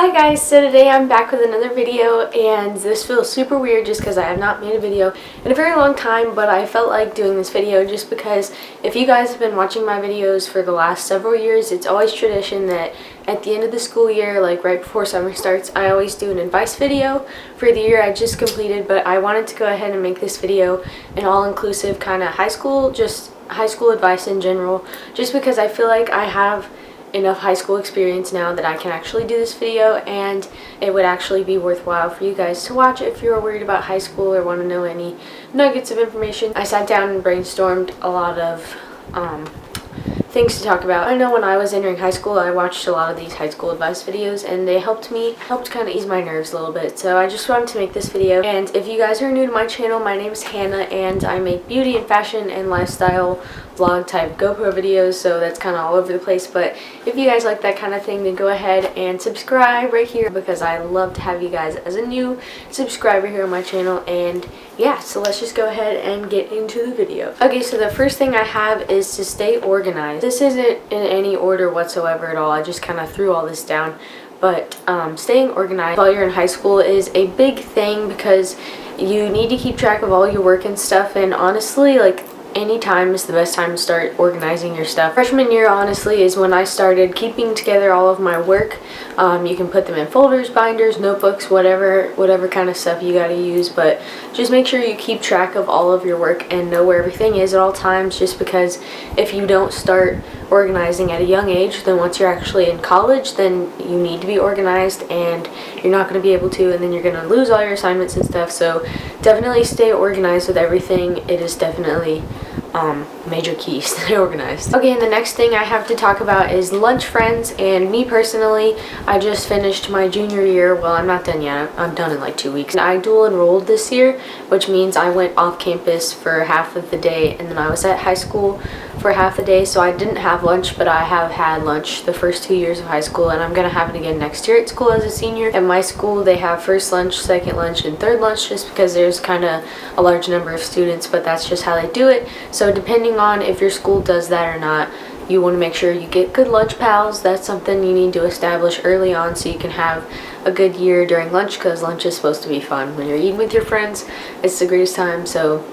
Hi guys, so today I'm back with another video, and this feels super weird just because I have not made a video in a very long time, but I felt like doing this video just because if you guys have been watching my videos for the last several years, it's always tradition that at the end of the school year, like right before summer starts, I always do an advice video for the year I just completed, but I wanted to go ahead and make this video an all-inclusive kind of high school advice in general, just because I feel like I have enough high school experience now that I can actually do this video, and it would actually be worthwhile for you guys to watch if you're worried about high school or want to know any nuggets of information. I sat down and brainstormed a lot of things to talk about. I know when I was entering high school, I watched a lot of these high school advice videos, and they helped kind of ease my nerves a little bit. So I just wanted to make this video. And if you guys are new to my channel, my name is Hannah, and I make beauty and fashion and lifestyle vlog type GoPro videos, so that's kind of all over the place. But if you guys like that kind of thing, then go ahead and subscribe right here, because I love to have you guys as a new subscriber here on my channel. And yeah, so let's just go ahead and get into the video. Okay, so the first thing I have is to stay organized. This isn't in any order whatsoever at all. I just kind of threw all this down. But staying organized while you're in high school is a big thing, because you need to keep track of all your work and stuff, and honestly, like, any time is the best time to start organizing your stuff. Freshman year, honestly, is when I started keeping together all of my work. You can put them in folders, binders, notebooks, whatever kind of stuff you gotta use, but just make sure you keep track of all of your work and know where everything is at all times, just because if you don't start organizing at a young age, then once you're actually in college, then you need to be organized, and you're not going to be able to, and then you're going to lose all your assignments and stuff. So definitely stay organized with everything. It is definitely major keys to stay organized. Okay, and the next thing I have to talk about is lunch friends. And me personally, I just finished my junior year. Well, I'm not done yet. I'm done in like 2 weeks. I dual enrolled this year, which means I went off campus for half of the day, and then I was at high school for half the day. So I didn't have lunch, but I have had lunch the first 2 years of high school, and I'm gonna have it again next year at school as a senior. At my school, they have first lunch, second lunch, and third lunch, just because there's kind of a large number of students, but that's just how they do it. So depending on if your school does that or not, you want to make sure you get good lunch pals. That's something you need to establish early on so you can have a good year during lunch, because lunch is supposed to be fun. When you're eating with your friends, it's the greatest time. So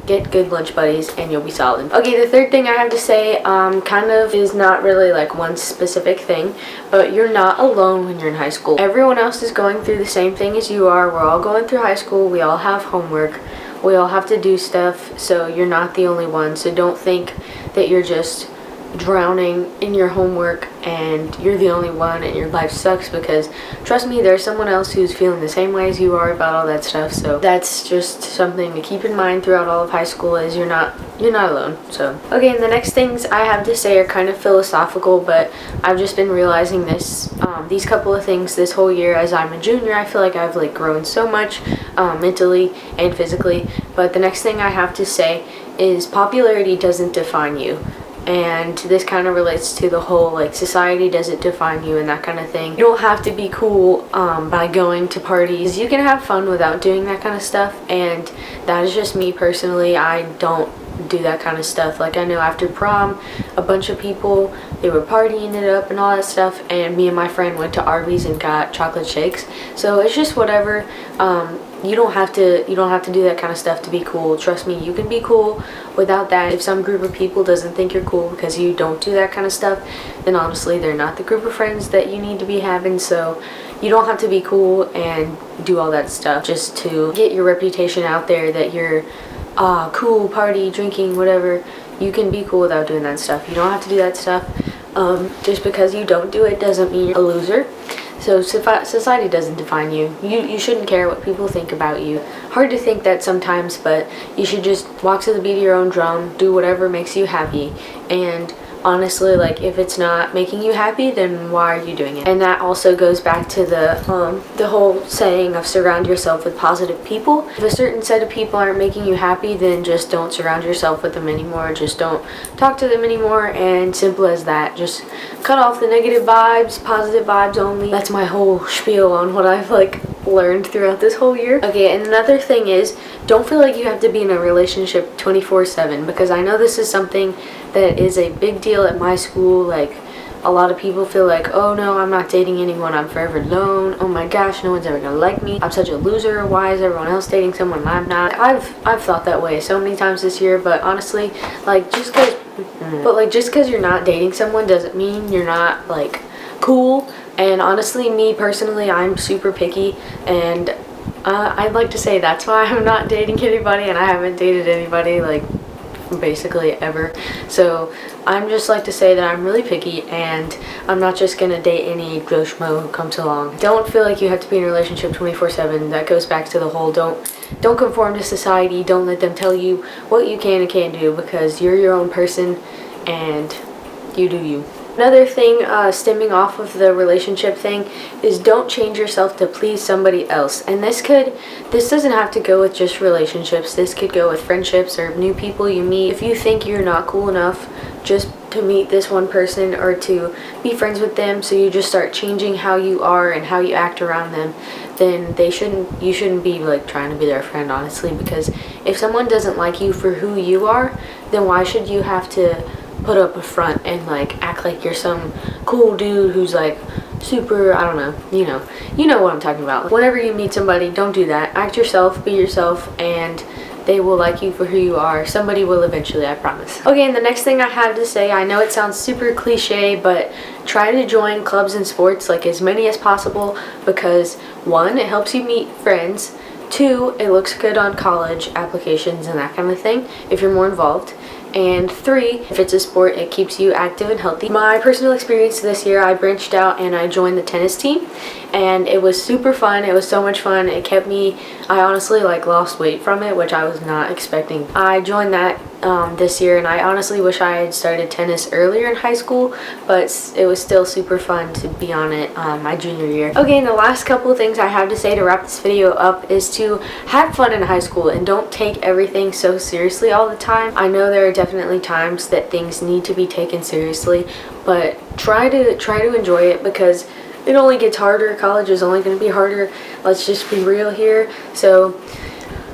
get good lunch buddies and you'll be solid. Okay, the third thing I have to say kind of is not really like one specific thing, but you're not alone when you're in high school. Everyone else is going through the same thing as you are. We're all going through high school. We all have homework. We all have to do stuff, so you're not the only one. So don't think that you're just drowning in your homework and you're the only one and your life sucks, because trust me, there's someone else who's feeling the same way as you are about all that stuff. So that's just something to keep in mind throughout all of high school, is you're not alone. So okay, and the next things I have to say are kind of philosophical, but I've just been realizing this these couple of things this whole year. As I'm a junior, I feel like I've like grown so much mentally and physically. But the next thing I have to say is popularity doesn't define you. And this kind of relates to the whole like society doesn't define you and that kind of thing. You don't have to be cool by going to parties. You can have fun without doing that kind of stuff, and that is just me personally. I don't do that kind of stuff. Like, I know after prom, a bunch of people, they were partying it up and all that stuff, and me and my friend went to Arby's and got chocolate shakes. So it's just whatever. You don't have to do that kind of stuff to be cool. Trust me, you can be cool without that. If some group of people doesn't think you're cool because you don't do that kind of stuff, then honestly, they're not the group of friends that you need to be having. So you don't have to be cool and do all that stuff just to get your reputation out there that you're cool, party, drinking, whatever. You can be cool without doing that stuff. You don't have to do that stuff. Just because you don't do it doesn't mean you're a loser. So society doesn't define you. You shouldn't care what people think about you. Hard to think that sometimes, but you should just walk to the beat of your own drum, do whatever makes you happy. And honestly, like, if it's not making you happy, then why are you doing it? And that also goes back to the whole saying of surround yourself with positive people. If a certain set of people aren't making you happy, then just don't surround yourself with them anymore. Just don't talk to them anymore, and simple as that. Just cut off the negative vibes, positive vibes only. That's my whole spiel on what I've like learned throughout this whole year. Okay, and another thing is, don't feel like you have to be in a relationship 24/7, because I know this is something that is a big deal at my school. Like, a lot of people feel like, oh no, I'm not dating anyone, I'm forever alone, oh my gosh, no one's ever gonna like me, I'm such a loser, why is everyone else dating someone and I'm not? I've thought that way so many times this year, but honestly, like, just because you're not dating someone doesn't mean you're not, like, cool. And honestly, me personally, I'm super picky, and I'd like to say that's why I'm not dating anybody, and I haven't dated anybody, like, basically ever. So I'm just like to say that I'm really picky, and I'm not just gonna date any Joe Schmo who comes along. Don't feel like you have to be in a relationship 24/7. That goes back to the whole don't conform to society. Don't let them tell you what you can and can't do, because you're your own person and you do you. Another thing, stemming off of the relationship thing, is don't change yourself to please somebody else. And this doesn't have to go with just relationships. This could go with friendships or new people you meet. If you think you're not cool enough just to meet this one person or to be friends with them, so you just start changing how you are and how you act around them, then you shouldn't be like trying to be their friend, honestly, because if someone doesn't like you for who you are, then why should you have to put up a front and like act like you're some cool dude who's like super, I don't know, you know what I'm talking about. Whenever you meet somebody, don't do that. Act yourself, be yourself, and they will like you for who you are. Somebody will eventually, I promise. Okay, and the next thing I have to say, I know it sounds super cliche, but try to join clubs and sports, like as many as possible, because 1, it helps you meet friends, 2, it looks good on college applications and that kind of thing if you're more involved, and 3, if it's a sport, it keeps you active and healthy. My personal experience this year, I branched out and I joined the tennis team, and it was super fun. It was so much fun. It kept me, I honestly like lost weight from it, which I was not expecting. I joined that this year, and I honestly wish I had started tennis earlier in high school, but it was still super fun to be on it my junior year. Okay, and the last couple of things I have to say to wrap this video up is to have fun in high school and don't take everything so seriously all the time. I know there are definitely times that things need to be taken seriously, but try to enjoy it, because it only gets harder. College is only going to be harder. Let's just be real here. So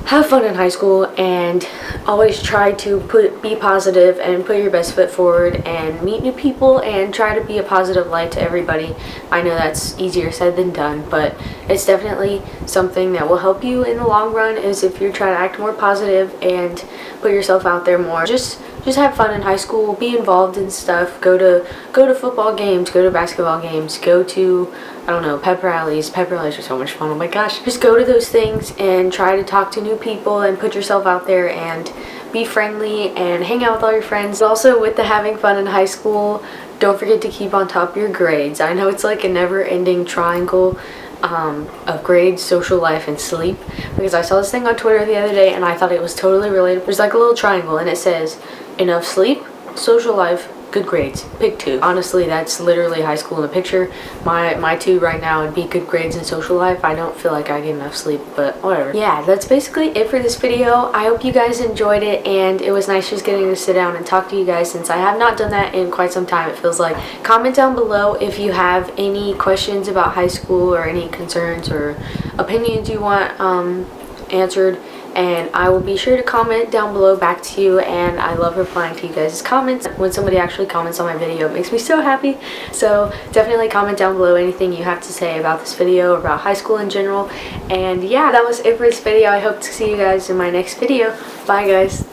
have fun in high school, and always try to be positive and put your best foot forward and meet new people and try to be a positive light to everybody. I know that's easier said than done, but it's definitely something that will help you in the long run, is if you're trying to act more positive and put yourself out there more. Just have fun in high school, be involved in stuff, go to football games, go to basketball games, go to, I don't know, pep rallies. Pep rallies are so much fun, oh my gosh. Just go to those things and try to talk to new people and put yourself out there and be friendly and hang out with all your friends. Also, with the having fun in high school, don't forget to keep on top of your grades. I know it's like a never-ending triangle of grades, social life, and sleep, because I saw this thing on Twitter the other day and I thought it was totally related. There's like a little triangle and it says enough sleep, social life, good grades. Pick 2. Honestly, that's literally high school in a picture. My 2 right now would be good grades and social life. I don't feel like I get enough sleep, but whatever. Yeah, that's basically it for this video. I hope you guys enjoyed it, and it was nice just getting to sit down and talk to you guys, since I have not done that in quite some time, it feels like. Comment down below if you have any questions about high school or any concerns or opinions you want answered, and I will be sure to comment down below back to you, and I love replying to you guys' comments. When somebody actually comments on my video, it makes me so happy. So definitely comment down below anything you have to say about this video or about high school in general. And yeah, that was it for this video. I hope to see you guys in my next video. Bye guys.